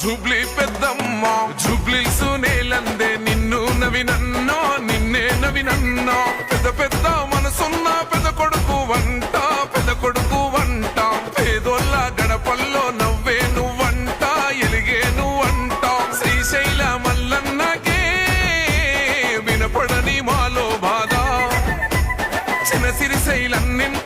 Jubilee పెద్దమ్మ జూబ్లీసు నేలందే నిన్ను నవినన్నో నిన్నే నవినన్నో పెద్ద పెద్ద మనసున్న పెద్ద కొడుకు వంట పేదోళ్ళ గడపల్లో నవ్వే నువ్వంట ఎలిగే నువ్వంట శ్రీశైల మల్లన్నకే వినపడని మాలో బాధ చిన్న సిరిశైలన్నింట